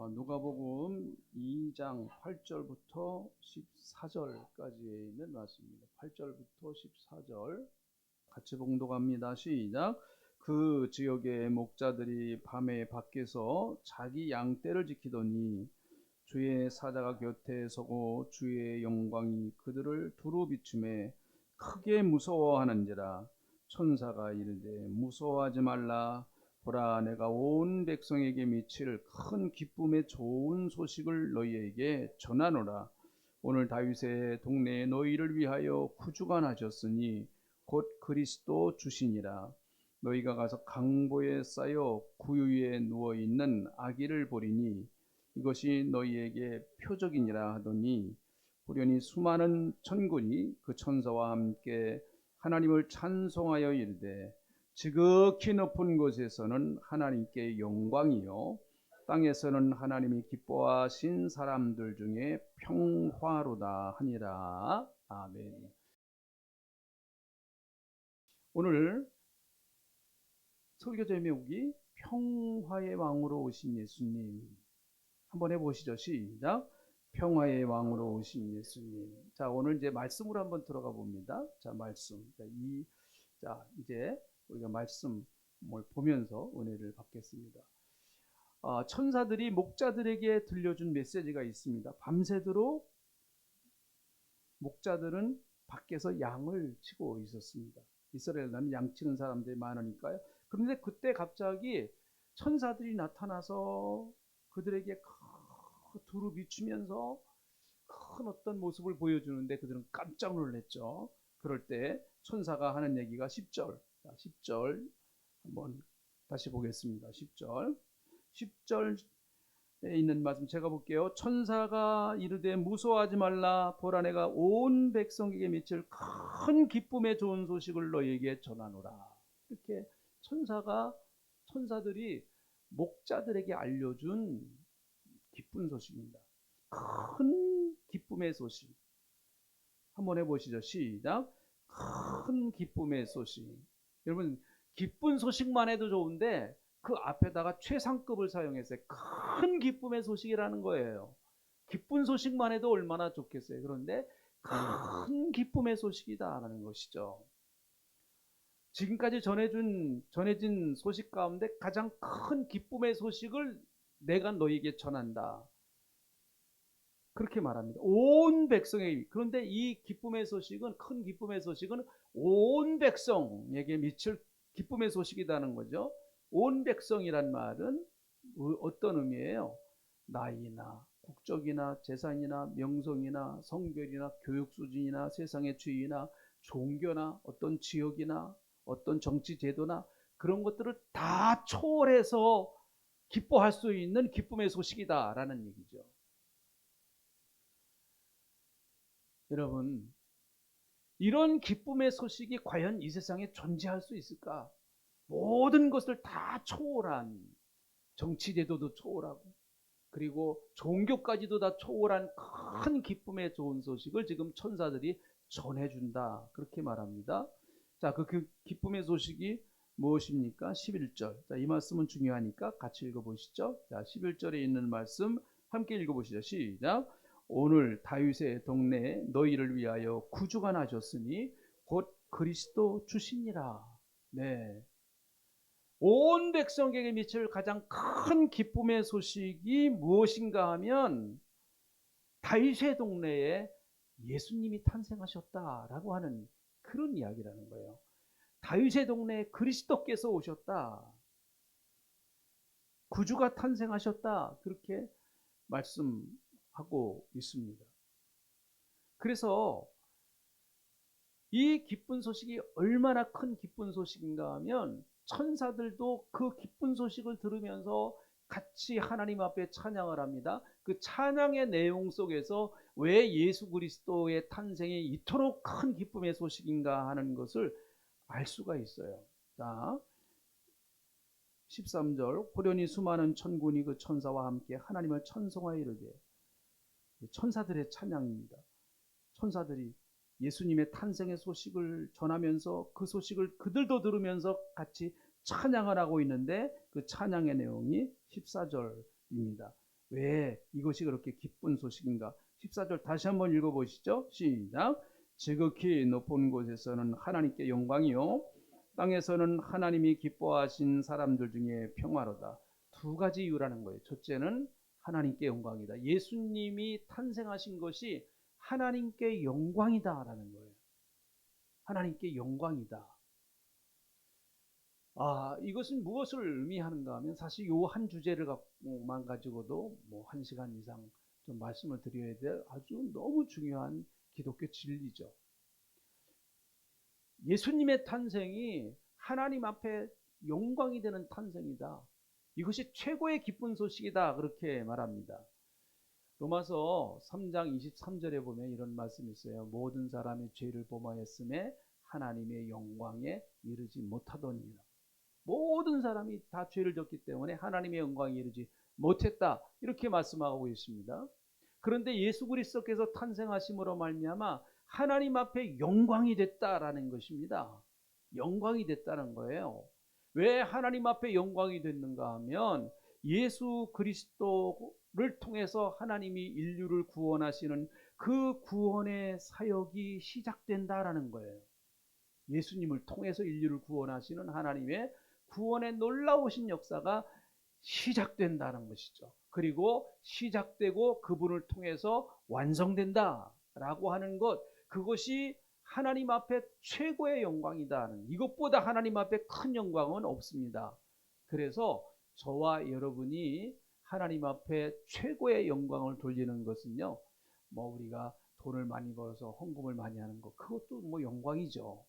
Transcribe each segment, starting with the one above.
누가복음 2장 8절부터 14절까지에 있는 말씀입니다. 8절부터 14절 같이 봉독합니다. 시작. 그 지역의 목자들이 밤에 밖에서 자기 양떼를 지키더니 주의 사자가 곁에 서고 주의 영광이 그들을 두루 비추매 크게 무서워하는지라. 천사가 이르되 무서워하지 말라. 보라, 내가 온 백성에게 미칠 큰 기쁨의 좋은 소식을 너희에게 전하노라. 오늘 다윗의 동네에 너희를 위하여 구주가 나셨으니 곧 그리스도 주시니라. 너희가 가서 강보에 쌓여 구유에 누워있는 아기를 보리니 이것이 너희에게 표적이니라 하더니 후련히 수많은 천군이 그 천사와 함께 하나님을 찬송하여 이르되 지극히 높은 곳에서는 하나님께 영광이요 땅에서는 하나님이 기뻐하신 사람들 중에 평화로다 하니라. 아멘. 오늘 설교 제목이 평화의 왕으로 오신 예수님. 한번 해보시죠. 시작. 평화의 왕으로 오신 예수님. 자, 오늘 이제 말씀으로 한번 들어가 봅니다. 자, 말씀. 이제 우리가 말씀을 보면서 은혜를 받겠습니다. 천사들이 목자들에게 들려준 메시지가 있습니다. 밤새도록 목자들은 밖에서 양을 치고 있었습니다. 이스라엘 나라는 양 치는 사람들이 많으니까요. 그런데 그때 갑자기 천사들이 나타나서 그들에게 두루 비추면서 큰 어떤 모습을 보여주는데 그들은 깜짝 놀랐죠. 그럴 때 천사가 하는 얘기가 10절. 10절 한번 다시 보겠습니다. 10절에 있는 말씀 제가 볼게요. 천사가 이르되 무서워하지 말라. 보라, 내가 온 백성에게 미칠 큰 기쁨의 좋은 소식을 너희에게 전하노라. 이렇게 천사들이 목자들에게 알려준 기쁜 소식입니다. 큰 기쁨의 소식. 한번 해보시죠. 시작. 큰 기쁨의 소식. 여러분, 기쁜 소식만 해도 좋은데 그 앞에다가 최상급을 사용했어요. 큰 기쁨의 소식이라는 거예요. 기쁜 소식만 해도 얼마나 좋겠어요. 그런데 큰 기쁨의 소식이다라는 것이죠. 지금까지 전해진 소식 가운데 가장 큰 기쁨의 소식을 내가 너희에게 전한다. 그렇게 말합니다. 온 백성에게. 그런데 이 기쁨의 소식은, 큰 기쁨의 소식은 온 백성에게 미칠 기쁨의 소식이라는 거죠. 온 백성이란 말은 어떤 의미예요? 나이나 국적이나 재산이나 명성이나 성별이나 교육 수준이나 세상의 지위나 종교나 어떤 지역이나 어떤 정치 제도나 그런 것들을 다 초월해서 기뻐할 수 있는 기쁨의 소식이다라는 얘기죠. 여러분, 이런 기쁨의 소식이 과연 이 세상에 존재할 수 있을까? 모든 것을 다 초월한, 정치 제도도 초월하고 그리고 종교까지도 다 초월한 큰 기쁨의 좋은 소식을 지금 천사들이 전해준다, 그렇게 말합니다. 자, 그 기쁨의 소식이 무엇입니까? 11절. 자, 이 말씀은 중요하니까 같이 읽어보시죠. 자, 11절에 있는 말씀 함께 읽어보시죠. 시작. 오늘 다윗의 동네에 너희를 위하여 구주가 나셨으니 곧 그리스도 주시니라. 네. 온 백성에게 미칠 가장 큰 기쁨의 소식이 무엇인가 하면 다윗의 동네에 예수님이 탄생하셨다라고 하는 그런 이야기라는 거예요. 다윗의 동네에 그리스도께서 오셨다. 구주가 탄생하셨다. 그렇게 말씀하고 있습니다. 그래서 이 기쁜 소식이 얼마나 큰 기쁜 소식인가 하면 천사들도 그 기쁜 소식을 들으면서 같이 하나님 앞에 찬양을 합니다. 그 찬양의 내용 속에서 왜 예수 그리스도의 탄생이 이토록 큰 기쁨의 소식인가 하는 것을 알 수가 있어요. 자, 13절. 호련히 수많은 천군이 그 천사와 함께 하나님을 찬송하여 이르되. 천사들의 찬양입니다. 천사들이 예수님의 탄생의 소식을 전하면서 그 소식을 그들도 들으면서 같이 찬양을 하고 있는데 그 찬양의 내용이 14절입니다. 왜 이것이 그렇게 기쁜 소식인가? 14절 다시 한번 읽어보시죠. 시작. 지극히 높은 곳에서는 하나님께 영광이요, 땅에서는 하나님이 기뻐하신 사람들 중에 평화로다. 두 가지 이유라는 거예요. 첫째는 하나님께 영광이다. 예수님이 탄생하신 것이 하나님께 영광이다라는 거예요. 하나님께 영광이다. 이것은 무엇을 의미하는가 하면 사실 요 한 주제를 갖고만 가지고도 뭐 1시간 이상 좀 말씀을 드려야 될 아주 너무 중요한 기독교 진리죠. 예수님의 탄생이 하나님 앞에 영광이 되는 탄생이다. 이것이 최고의 기쁜 소식이다. 그렇게 말합니다. 로마서 3장 23절에 보면 이런 말씀이 있어요. 모든 사람이 죄를 범하였음에 하나님의 영광에 이르지 못하더니라. 모든 사람이 다 죄를 졌기 때문에 하나님의 영광에 이르지 못했다. 이렇게 말씀하고 있습니다. 그런데 예수 그리스도께서 탄생하심으로 말미암아 하나님 앞에 영광이 됐다라는 것입니다. 영광이 됐다는 거예요. 왜 하나님 앞에 영광이 됐는가 하면 예수 그리스도를 통해서 하나님이 인류를 구원하시는 그 구원의 사역이 시작된다라는 거예요. 예수님을 통해서 인류를 구원하시는 하나님의 구원의 놀라우신 역사가 시작된다는 것이죠. 그리고 시작되고 그분을 통해서 완성된다라고 하는 것, 그것이 하나님 앞에 최고의 영광이다. 이것보다 하나님 앞에 큰 영광은 없습니다. 그래서 저와 여러분이 하나님 앞에 최고의 영광을 돌리는 것은요, 뭐 우리가 돈을 많이 벌어서 헌금을 많이 하는 것, 그것도 뭐 영광이죠.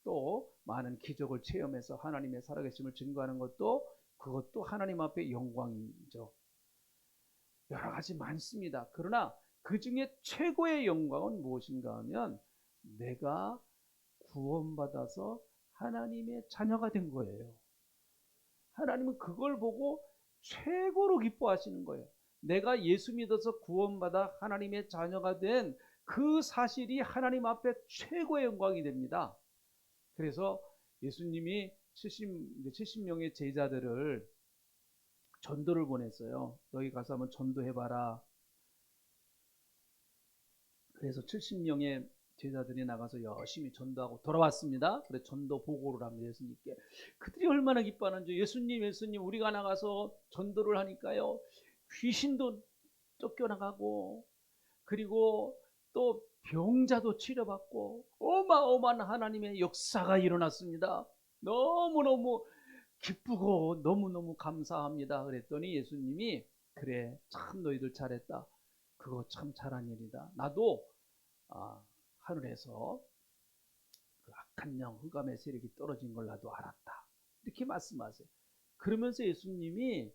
또 많은 기적을 체험해서 하나님의 살아계심을 증거하는 것도, 그것도 하나님 앞에 영광이죠. 여러 가지 많습니다. 그러나 그 중에 최고의 영광은 무엇인가 하면 내가 구원받아서 하나님의 자녀가 된 거예요. 하나님은 그걸 보고 최고로 기뻐하시는 거예요. 내가 예수 믿어서 구원받아 하나님의 자녀가 된 그 사실이 하나님 앞에 최고의 영광이 됩니다. 그래서 예수님이 70명의 제자들을 전도를 보냈어요. 너희 가서 한번 전도해봐라. 그래서 70명의 제자들이 나가서 열심히 전도하고 돌아왔습니다. 그래서 전도 보고를 합니다. 예수님께. 그들이 얼마나 기뻐하는지. 예수님 우리가 나가서 전도를 하니까요, 귀신도 쫓겨나가고, 그리고 또 병자도 치료받고 어마어마한 하나님의 역사가 일어났습니다. 너무너무 기쁘고 너무너무 감사합니다. 그랬더니 예수님이, 그래 참 너희들 잘했다. 그거 참 잘한 일이다. 나도 하늘에서 그 악한 영 흑암의 세력이 떨어진 걸 나도 알았다. 이렇게 말씀하세요. 그러면서 예수님이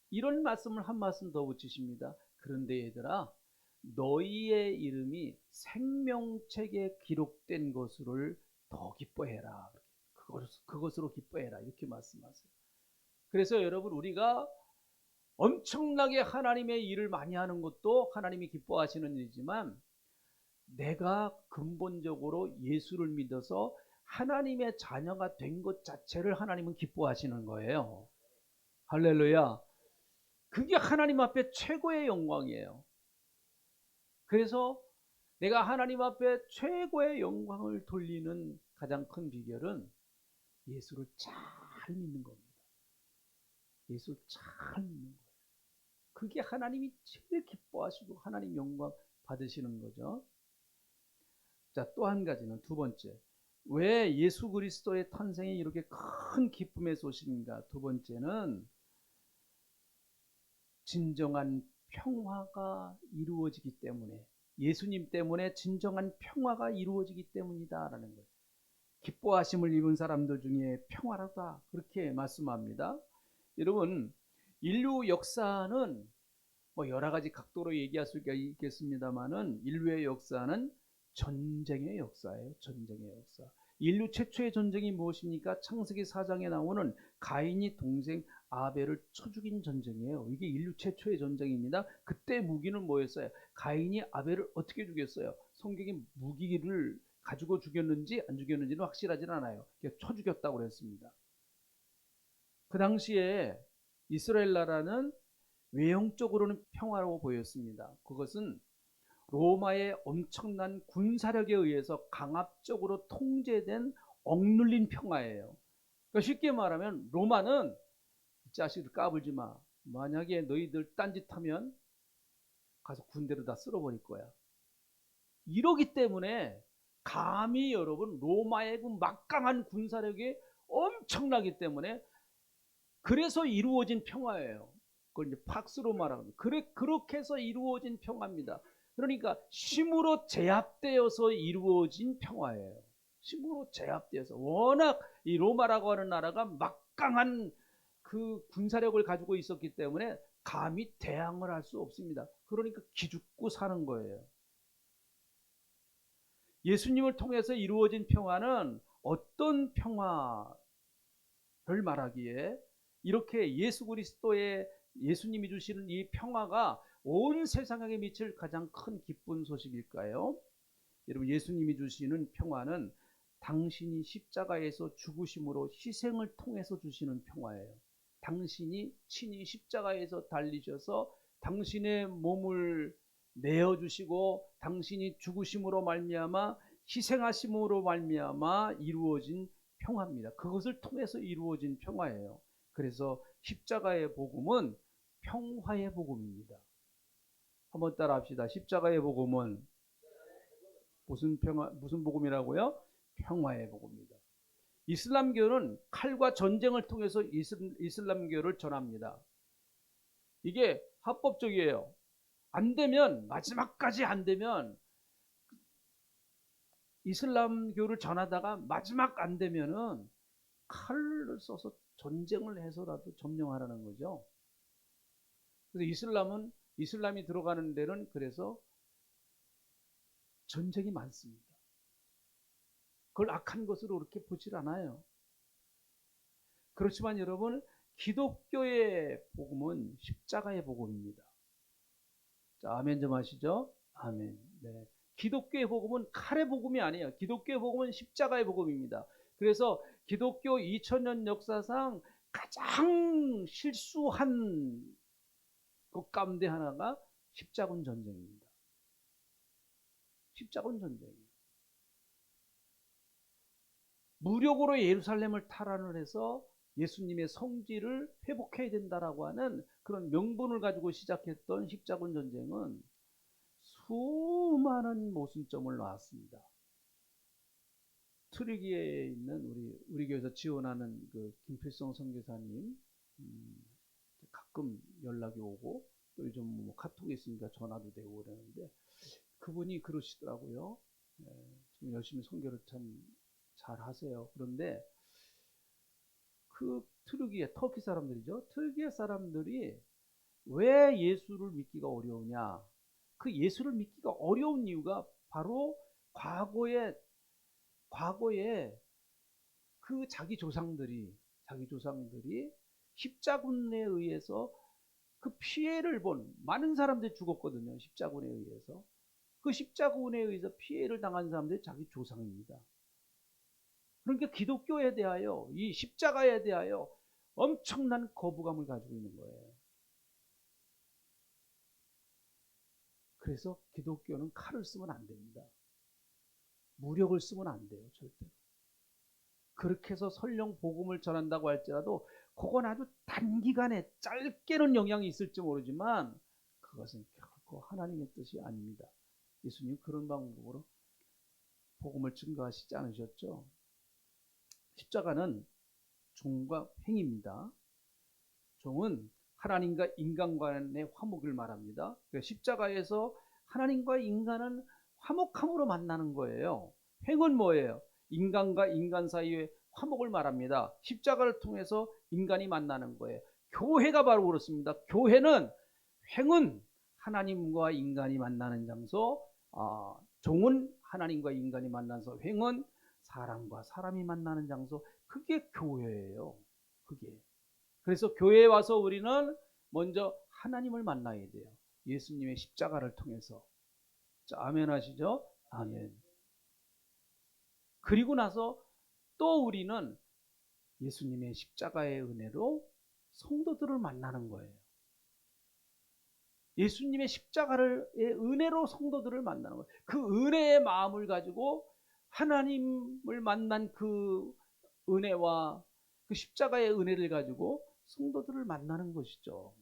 이런 말씀을 한 말씀 더 붙이십니다. 그런데 얘들아, 너희의 이름이 생명책에 기록된 것을 더 기뻐해라. 그것으로 기뻐해라. 이렇게 말씀하세요. 그래서 여러분, 우리가 엄청나게 하나님의 일을 많이 하는 것도 하나님이 기뻐하시는 일이지만, 내가 근본적으로 예수를 믿어서 하나님의 자녀가 된 것 자체를 하나님은 기뻐하시는 거예요. 할렐루야. 그게 하나님 앞에 최고의 영광이에요. 그래서 내가 하나님 앞에 최고의 영광을 돌리는 가장 큰 비결은 예수를 잘 믿는 겁니다. 예수를 잘 믿는 거예요. 그게 하나님이 제일 기뻐하시고 하나님 영광 받으시는 거죠. 자, 또 한 가지는, 두 번째, 왜 예수 그리스도의 탄생이 이렇게 큰 기쁨의 소식인가? 두 번째는 진정한 평화가 이루어지기 때문에, 예수님 때문에 진정한 평화가 이루어지기 때문이다라는 거예요. 기뻐하심을 입은 사람들 중에 평화로다, 그렇게 말씀합니다. 여러분, 인류 역사는 뭐 여러 가지 각도로 얘기할 수가 있겠습니다만은, 인류의 역사는 전쟁의 역사예요. 전쟁의 역사. 인류 최초의 전쟁이 무엇입니까? 창세기 4장에 나오는 가인이 동생 아벨을 쳐 죽인 전쟁이에요. 이게 인류 최초의 전쟁입니다. 그때 무기는 뭐였어요? 가인이 아벨을 어떻게 죽였어요? 성경이 무기를 가지고 죽였는지 안 죽였는지는 확실하진 않아요. 쳐 죽였다고 그랬습니다. 그 당시에 이스라엘 나라는 외형적으로는 평화로 보였습니다. 그것은 로마의 엄청난 군사력에 의해서 강압적으로 통제된 억눌린 평화예요. 그러니까 쉽게 말하면 로마는 이 자식들 까불지 마. 만약에 너희들 딴짓하면 가서 군대로 다 쓸어버릴 거야. 이러기 때문에 감히 여러분 로마의 그 막강한 군사력이 엄청나기 때문에 그래서 이루어진 평화예요. 그걸 이제 팍스로 말하면 그렇게 해서 이루어진 평화입니다. 그러니까 힘으로 제압되어서 이루어진 평화예요. 힘으로 제압되어서 워낙 이 로마라고 하는 나라가 막강한 그 군사력을 가지고 있었기 때문에 감히 대항을 할 수 없습니다. 그러니까 기죽고 사는 거예요. 예수님을 통해서 이루어진 평화는 어떤 평화를 말하기에 이렇게 예수 그리스도의 예수님이 주시는 이 평화가 온 세상에 미칠 가장 큰 기쁜 소식일까요? 여러분, 예수님이 주시는 평화는 당신이 십자가에서 죽으심으로 희생을 통해서 주시는 평화예요. 당신이 친히 십자가에서 달리셔서 당신의 몸을 내어주시고 당신이 죽으심으로 말미암아 희생하심으로 말미암아 이루어진 평화입니다. 그것을 통해서 이루어진 평화예요. 그래서 십자가의 복음은 평화의 복음입니다. 한번 따라 합시다. 십자가의 복음은 무슨 복음이라고요? 평화의 복음입니다. 이슬람교는 칼과 전쟁을 통해서 이슬람교를 전합니다. 이게 합법적이에요. 안 되면, 마지막까지 안 되면, 이슬람교를 전하다가 마지막 안 되면은 칼을 써서 전쟁을 해서라도 점령하라는 거죠. 그래서 이슬람이 들어가는 데는 그래서 전쟁이 많습니다. 그걸 악한 것으로 그렇게 보질 않아요. 그렇지만 여러분, 기독교의 복음은 십자가의 복음입니다. 자, 아멘 좀 하시죠. 아멘. 네. 기독교의 복음은 칼의 복음이 아니에요. 기독교의 복음은 십자가의 복음입니다. 그래서 기독교 2000년 역사상 가장 실수한 것 가운데 하나가 십자군 전쟁입니다. 십자군 전쟁이에요. 무력으로 예루살렘을 탈환을 해서 예수님의 성지를 회복해야 된다라고 하는 그런 명분을 가지고 시작했던 십자군 전쟁은 수많은 모순점을 낳았습니다. 트리기에 있는 우리 교회에서 지원하는 그 김필성 선교사님 가끔 연락이 오고 또 요즘 뭐 카톡이 있으니까 전화도 되고 그러는데 그분이 그러시더라고요. 지금 열심히 선교를 참 잘 하세요. 그런데 그 터키 사람들이죠. 터키 사람들이 왜 예수를 믿기가 어려우냐? 그 예수를 믿기가 어려운 이유가 바로 과거에 그 자기 조상들이 십자군에 의해서 그 피해를 본 많은 사람들이 죽었거든요. 십자군에 의해서. 그 십자군에 의해서 피해를 당한 사람들이 자기 조상입니다. 그러니까 기독교에 대하여 이 십자가에 대하여 엄청난 거부감을 가지고 있는 거예요. 그래서 기독교는 칼을 쓰면 안 됩니다. 무력을 쓰면 안 돼요. 절대. 그렇게 해서 설령 복음을 전한다고 할지라도 그건 아주 단기간에 짧게는 영향이 있을지 모르지만 그것은 결코 하나님의 뜻이 아닙니다. 예수님 그런 방법으로 복음을 증거하시지 않으셨죠. 십자가는 종과 횡입니다. 종은 하나님과 인간 간의 화목을 말합니다. 십자가에서 하나님과 인간은 화목함으로 만나는 거예요. 횡은 뭐예요? 인간과 인간 사이의 화목을 말합니다. 십자가를 통해서 인간이 만나는 거예요. 교회가 바로 그렇습니다. 교회는 횡은 하나님과 인간이 만나는 장소, 종은 하나님과 인간이 만나서 횡은 사람과 사람이 만나는 장소, 그게 교회예요. 그게. 그래서 교회에 와서 우리는 먼저 하나님을 만나야 돼요. 예수님의 십자가를 통해서. 자, 아멘 하시죠? 아멘. 그리고 나서 또 우리는 예수님의 십자가의 은혜로 성도들을 만나는 거예요. 예수님의 십자가의 은혜로 성도들을 만나는 거예요. 그 은혜의 마음을 가지고 하나님을 만난 그 은혜와 그 십자가의 은혜를 가지고 성도들을 만나는 것이죠.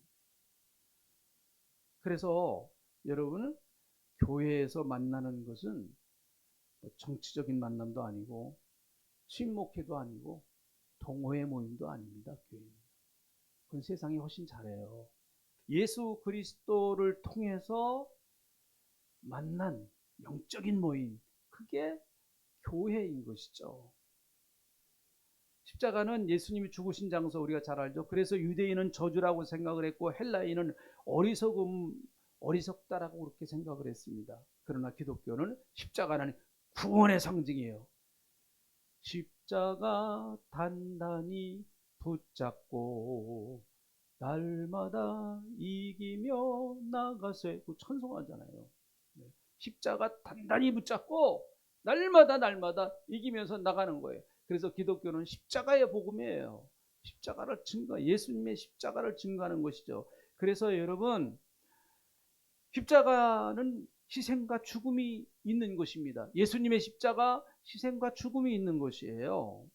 그래서 여러분, 교회에서 만나는 것은 정치적인 만남도 아니고 친목회도 아니고 동호회 모임도 아닙니다. 교회는. 그건 세상이 훨씬 잘해요. 예수 그리스도를 통해서 만난 영적인 모임, 그게 교회인 것이죠. 십자가는 예수님이 죽으신 장소, 우리가 잘 알죠. 그래서 유대인은 저주라고 생각을 했고 헬라인은 어리석다라고 그렇게 생각을 했습니다. 그러나 기독교는 십자가는 구원의 상징이에요. 십자가 단단히 붙잡고 날마다 이기며 나가세, 그 찬송하잖아요. 십자가 단단히 붙잡고 날마다 이기면서 나가는 거예요. 그래서 기독교는 십자가의 복음이에요. 십자가를 예수님의 십자가를 증거하는 것이죠. 그래서 여러분, 십자가는 희생과 죽음이 있는 것입니다. 예수님의 십자가, 희생과 죽음이 있는 것이에요.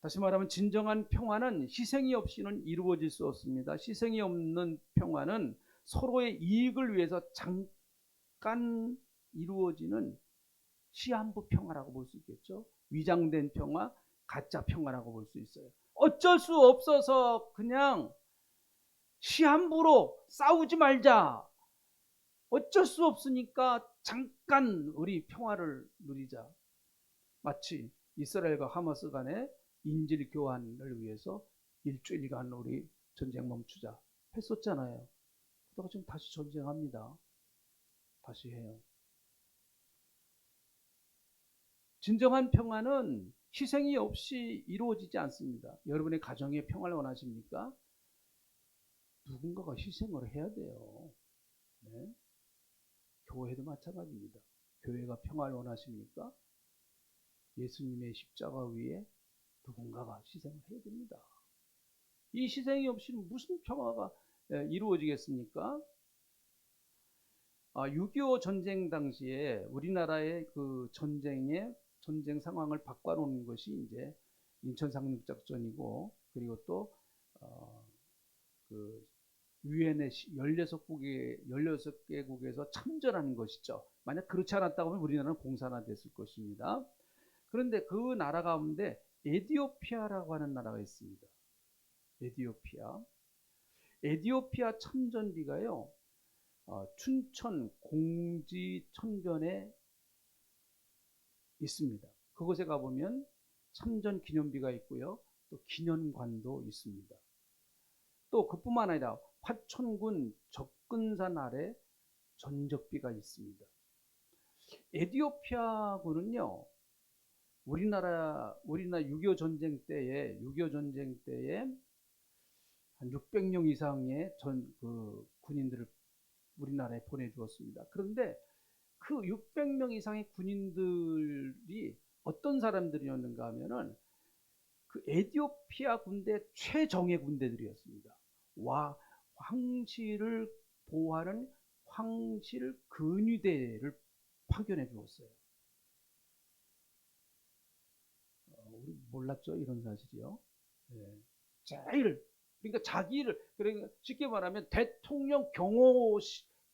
다시 말하면 진정한 평화는 희생이 없이는 이루어질 수 없습니다. 희생이 없는 평화는 서로의 이익을 위해서 잠깐 이루어지는 시한부 평화라고 볼 수 있겠죠. 위장된 평화, 가짜 평화라고 볼 수 있어요. 어쩔 수 없어서 그냥 시한부로 싸우지 말자. 어쩔 수 없으니까 잠깐 우리 평화를 누리자. 마치 이스라엘과 하마스 간의 인질 교환을 위해서 일주일간 우리 전쟁 멈추자 했었잖아요. 그러다가 지금 다시 전쟁합니다. 다시 해요. 진정한 평화는 희생이 없이 이루어지지 않습니다. 여러분의 가정의 평화를 원하십니까? 누군가가 희생을 해야 돼요. 네? 교회도 마찬가지입니다. 교회가 평화를 원하십니까? 예수님의 십자가 위에 누군가가 희생을 해야 됩니다. 이 희생이 없이는 무슨 평화가 이루어지겠습니까? 6.25 전쟁 당시에 우리나라의 그 전쟁 상황을 바꿔놓은 것이 이제 인천 상륙작전이고, 그리고 또 그 유엔의 16개국에서 참전하는 것이죠. 만약 그렇지 않았다고 하면 우리나라는 공산화됐을 것입니다. 그런데 그 나라 가운데 에티오피아라고 하는 나라가 있습니다. 에티오피아 참전비가요, 춘천 공지천전에 있습니다. 그곳에 가보면 참전 기념비가 있고요, 또 기념관도 있습니다. 또 그뿐만 아니라 화천군 접근산 아래 전적비가 있습니다. 에티오피아군은요, 우리나라 6.25 전쟁 때에 한 600명 이상의 군인들을 우리나라에 보내주었습니다. 그런데 그 600명 이상의 군인들이 어떤 사람들이었는가 하면은 그 에티오피아 군대 최정예 군대들이었습니다. 황실을 보호하는 황실 근위대를 파견해 주었어요. 우리 몰랐죠, 이런 사실이요. 네. 그러니까 자기를, 그러니까 쉽게 말하면 대통령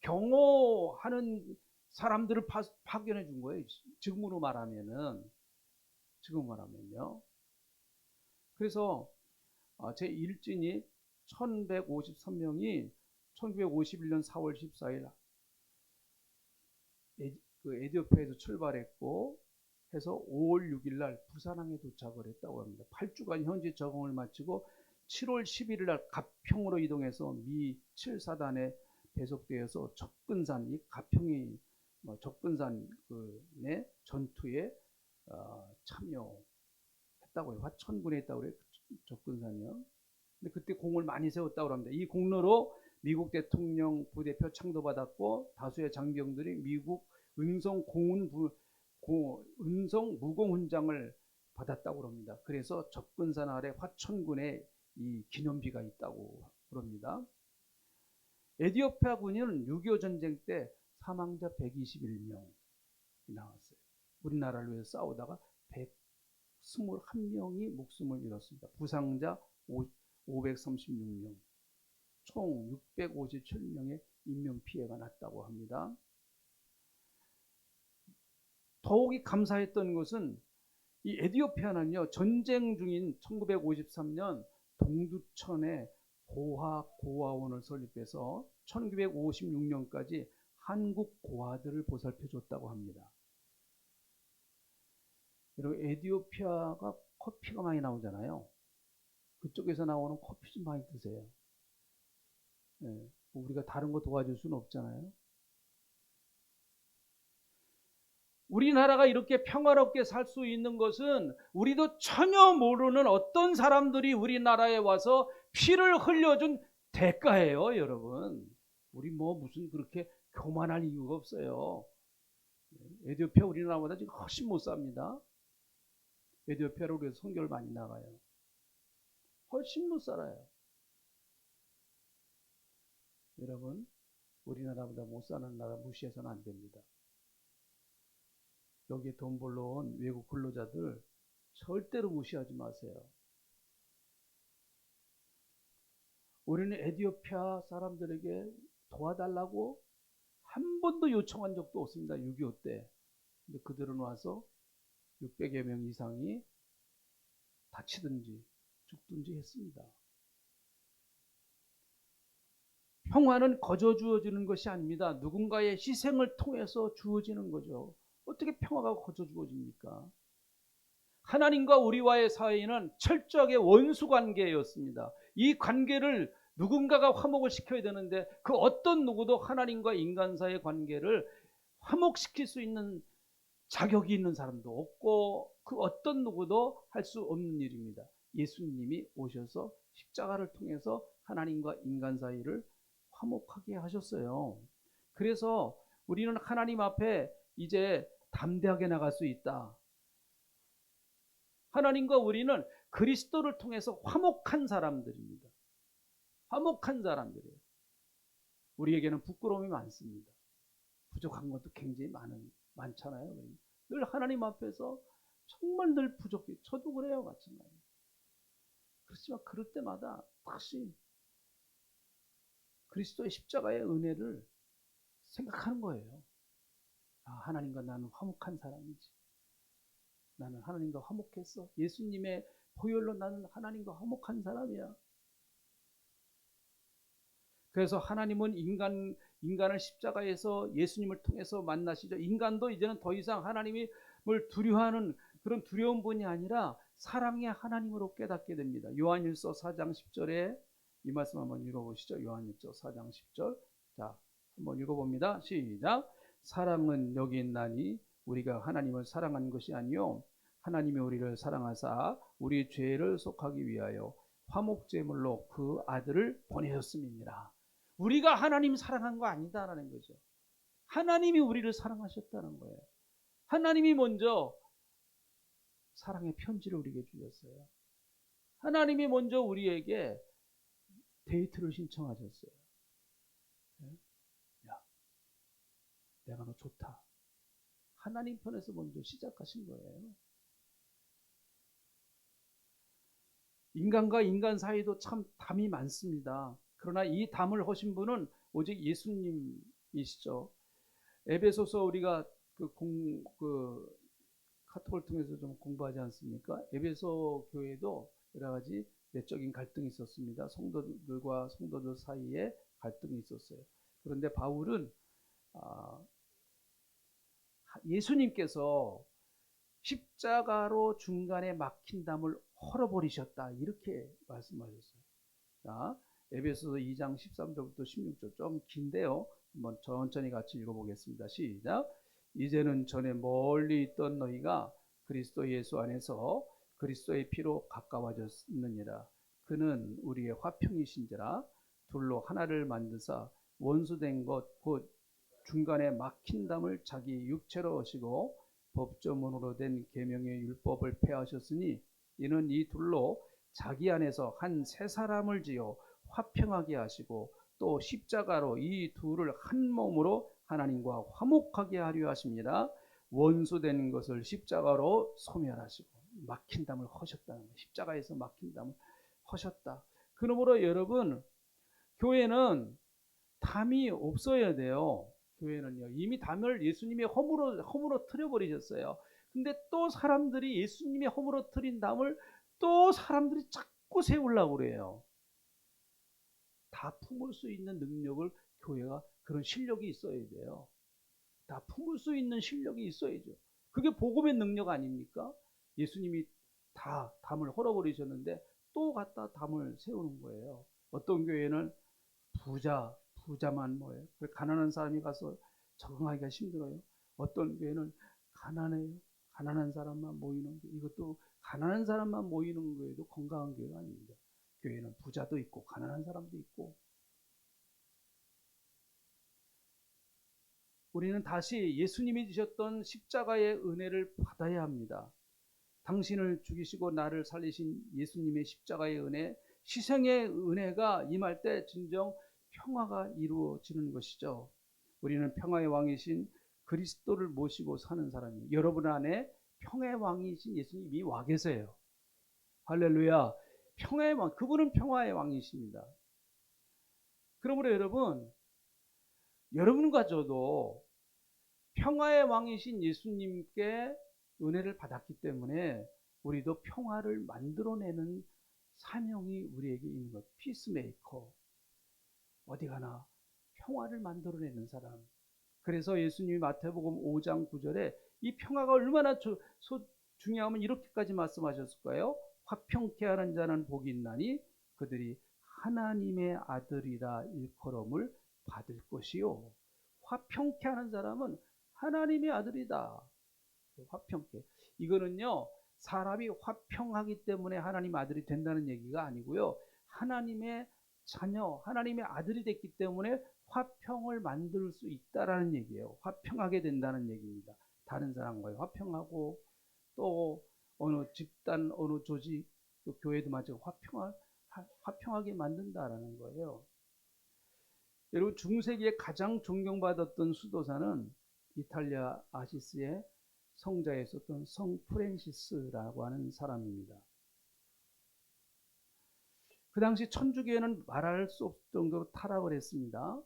경호하는 사람들을 파견해 준 거예요. 지금으로 말하면요. 그래서 제 일진이 1153명이 1951년 4월 14일 에티오피아에서 출발했고 해서 5월 6일 날 부산항에 도착을 했다고 합니다. 8주간 현지 적응을 마치고 7월 11일 날 가평으로 이동해서 미 7사단에 배속되어서 접근산, 이 가평이 접근산 내 전투에 참여했다고 해요. 화천군에 있다고 해요. 접근산이요. 근데 그때 공을 많이 세웠다고 합니다. 이 공로로 미국 대통령 부대표 창도 받았고, 다수의 장병들이 미국 은성 무공훈장을 받았다고 합니다. 그래서 접근산 아래 화천군에 이 기념비가 있다고 그럽니다. 에디오피아 군인은 6.25 전쟁 때 사망자 121명이 나왔어요. 우리나라를 위해서 싸우다가 121명이 목숨을 잃었습니다. 부상자 536명, 총 657명의 인명피해가 났다고 합니다. 더욱이 감사했던 것은 이 에디오피아는요, 전쟁 중인 1953년 동두천에 고아원을 설립해서 1956년까지 한국 고아들을 보살펴 줬다고 합니다. 여러분, 에디오피아가 커피가 많이 나오잖아요. 그쪽에서 나오는 커피 좀 많이 드세요. 네, 우리가 다른 거 도와줄 수는 없잖아요. 우리나라가 이렇게 평화롭게 살 수 있는 것은 우리도 전혀 모르는 어떤 사람들이 우리나라에 와서 피를 흘려준 대가예요, 여러분. 우리 뭐 무슨 그렇게 교만할 이유가 없어요. 에디오피아 우리나라보다 지금 훨씬 못 삽니다. 에디오피아로 우리가 선교를 많이 나가요. 훨씬 못 살아요. 여러분, 우리나라보다 못 사는 나라 무시해서는 안 됩니다. 여기에 돈 벌러 온 외국 근로자들 절대로 무시하지 마세요. 우리는 에디오피아 사람들에게 도와달라고 한 번도 요청한 적도 없습니다. 6.25 때. 근데 그들은 와서 600여 명 이상이 다치든지 죽든지 했습니다. 평화는 거저 주어지는 것이 아닙니다. 누군가의 희생을 통해서 주어지는 거죠. 어떻게 평화가 거저 주어집니까? 하나님과 우리와의 사이는 철저하게 원수 관계였습니다. 이 관계를 누군가가 화목을 시켜야 되는데 그 어떤 누구도 하나님과 인간 사이의 관계를 화목시킬 수 있는 자격이 있는 사람도 없고 그 어떤 누구도 할 수 없는 일입니다. 예수님이 오셔서 십자가를 통해서 하나님과 인간 사이를 화목하게 하셨어요. 그래서 우리는 하나님 앞에 이제 담대하게 나갈 수 있다. 하나님과 우리는 그리스도를 통해서 화목한 사람들입니다. 화목한 사람들이에요. 우리에게는 부끄러움이 많습니다. 부족한 것도 굉장히 많잖아요. 늘 하나님 앞에서 정말 늘 부족해. 저도 그래요, 마찬가지. 그렇지만 그럴 때마다 다시 그리스도의 십자가의 은혜를 생각하는 거예요. 아, 하나님과 나는 화목한 사람이지. 나는 하나님과 화목했어. 예수님의 보혈로 나는 하나님과 화목한 사람이야. 그래서 하나님은 인간을 십자가에서 예수님을 통해서 만나시죠. 인간도 이제는 더 이상 하나님을 두려워하는 그런 두려운 분이 아니라 사랑의 하나님으로 깨닫게 됩니다. 요한일서 4장 10절에 이 말씀 한번 읽어보시죠. 요한일서 4장 10절. 자, 한번 읽어봅니다. 시작. 사랑은 여기 있나니 우리가 하나님을 사랑한 것이 아니요 하나님이 우리를 사랑하사 우리 죄를 속하기 위하여 화목제물로 그 아들을 보내셨음이니라. 우리가 하나님 사랑한 거 아니다라는 거죠. 하나님이 우리를 사랑하셨다는 거예요. 하나님이 먼저 사랑의 편지를 우리에게 주셨어요. 하나님이 먼저 우리에게 데이트를 신청하셨어요. 야, 내가 너 좋다. 하나님 편에서 먼저 시작하신 거예요. 인간과 인간 사이도 참 담이 많습니다. 그러나 이 담을 하신 분은 오직 예수님이시죠. 에베소서 우리가 카톡을 통해서 좀 공부하지 않습니까? 에베소 교회도 여러 가지 내적인 갈등이 있었습니다. 성도들과 성도들 사이에 갈등이 있었어요. 그런데 바울은 예수님께서 십자가로 중간에 막힌 담을 헐어버리셨다 이렇게 말씀하셨어요. 자, 에베소서 2장 13절부터 16절 좀 긴데요. 한번 천천히 같이 읽어보겠습니다. 시작. 이제는 전에 멀리 있던 너희가 그리스도 예수 안에서 그리스도의 피로 가까워졌느니라. 그는 우리의 화평이신지라. 둘로 하나를 만드사 원수된 것 곧 중간에 막힌 담을 자기 육체로 하시고 법조문으로 된 계명의 율법을 폐하셨으니 이는 이 둘로 자기 안에서 한 새 사람을 지어 화평하게 하시고 또 십자가로 이 둘을 한 몸으로 하나님과 화목하게 하려 하십니다. 원수된 것을 십자가로 소멸하시고 막힌 담을 허셨다는 거예요. 십자가에서 막힌 담을 허셨다. 그러므로 여러분, 교회는 담이 없어야 돼요. 교회는요. 이미 담을 예수님이 허물어 틀어버리셨어요. 근데 또 사람들이 예수님이 허물어 틀인 담을 또 사람들이 자꾸 세우려고 그래요. 다 품을 수 있는 능력을, 교회가 그런 실력이 있어야 돼요. 다 품을 수 있는 실력이 있어야죠. 그게 복음의 능력 아닙니까? 예수님이 다 담을 헐어버리셨는데 또 갖다 담을 세우는 거예요. 어떤 교회는 부자만 모여요. 가난한 사람이 가서 적응하기가 힘들어요. 어떤 교회는 가난해요. 가난한 사람만 모이는 게, 이것도 가난한 사람만 모이는 교회도 건강한 교회가 아닙니다. 교회는 부자도 있고 가난한 사람도 있고. 우리는 다시 예수님이 주셨던 십자가의 은혜를 받아야 합니다. 당신을 죽이시고 나를 살리신 예수님의 십자가의 은혜, 희생의 은혜가 임할 때 진정 평화가 이루어지는 것이죠. 우리는 평화의 왕이신 그리스도를 모시고 사는 사람이에요. 여러분 안에 평화의 왕이신 예수님이 와 계세요. 할렐루야. 평화의 왕, 그분은 평화의 왕이십니다. 그러므로 여러분과 저도 평화의 왕이신 예수님께 은혜를 받았기 때문에 우리도 평화를 만들어내는 사명이 우리에게 있는 것. 피스메이커. 어디 가나 평화를 만들어내는 사람. 그래서 예수님이 마태복음 5장 9절에 이 평화가 얼마나 중요하면 이렇게까지 말씀하셨을까요? 화평케 하는 자는 복이 있나니 그들이 하나님의 아들이라 일컬음을 받을 것이요. 화평케 하는 사람은 하나님의 아들이다. 화평케. 이거는요, 사람이 화평하기 때문에 하나님 아들이 된다는 얘기가 아니고요. 하나님의 자녀, 하나님의 아들이 됐기 때문에 화평을 만들 수 있다라는 얘기예요. 화평하게 된다는 얘기입니다. 다른 사람과의 화평하고, 또 어느 집단, 어느 조직, 또 교회도 마찬가지로 화평하게 만든다라는 거예요. 여러분, 중세기에 가장 존경받았던 수도사는 이탈리아 아시스의 성자에 있었던 성 프란시스라고 하는 사람입니다. 그 당시 천주교회는 말할 수 없을 정도로 타락을 했습니다.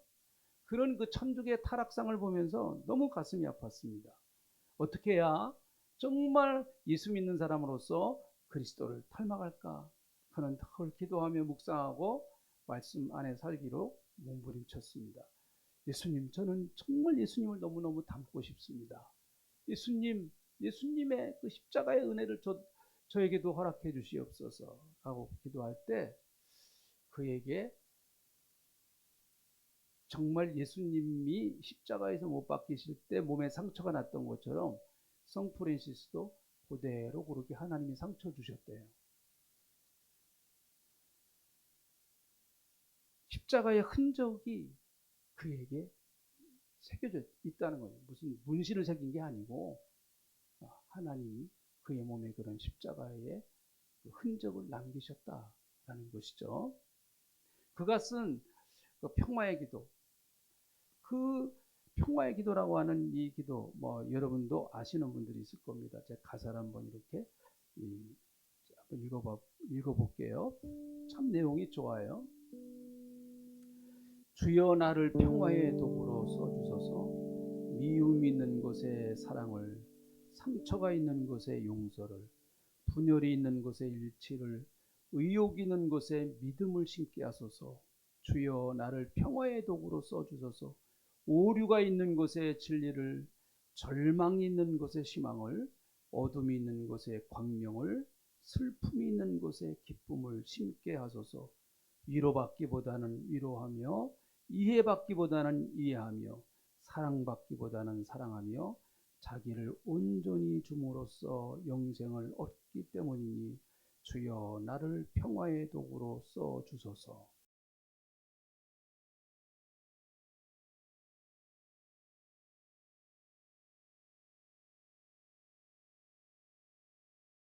그런 그 천주교의 타락상을 보면서 너무 가슴이 아팠습니다. 어떻게 해야 정말 예수 믿는 사람으로서 그리스도를 닮아갈까? 그는 늘 기도하며 묵상하고 말씀 안에 살기로 몸부림쳤습니다. 예수님, 저는 정말 예수님을 너무너무 닮고 싶습니다. 예수님, 예수님의 그 십자가의 은혜를 저에게도 허락해 주시옵소서 하고 기도할 때 그에게 정말 예수님이 십자가에서 못 박히실 때 몸에 상처가 났던 것처럼 성 프란시스도 그대로 그렇게 하나님이 상처 주셨대요. 십자가의 흔적이 그에게 새겨져 있다는 거예요. 무슨 문신을 새긴 게 아니고 하나님이 그의 몸에 그런 십자가의 흔적을 남기셨다라는 것이죠. 그가 쓴 그 평화의 기도, 그 평화의 기도라고 하는 이 기도, 여러분도 아시는 분들이 있을 겁니다. 제가 가사를 한번 이렇게 한번 읽어볼게요. 참 내용이 좋아요. 주여 나를 평화의 도구로 써주소서. 미움 있는 곳에 사랑을, 상처가 있는 곳에 용서를, 분열이 있는 곳에 일치를, 의욕 있는 곳에 믿음을 심게 하소서. 주여 나를 평화의 도구로 써주소서. 오류가 있는 곳에 진리를, 절망이 있는 곳에 희망을, 어둠이 있는 곳에 광명을, 슬픔이 있는 곳에 기쁨을 심게 하소서. 위로받기보다는 위로하며, 이해받기보다는 이해하며, 사랑받기보다는 사랑하며, 자기를 온전히 줌으로써 영생을 얻기 때문이니 주여 나를 평화의 도구로 써 주소서.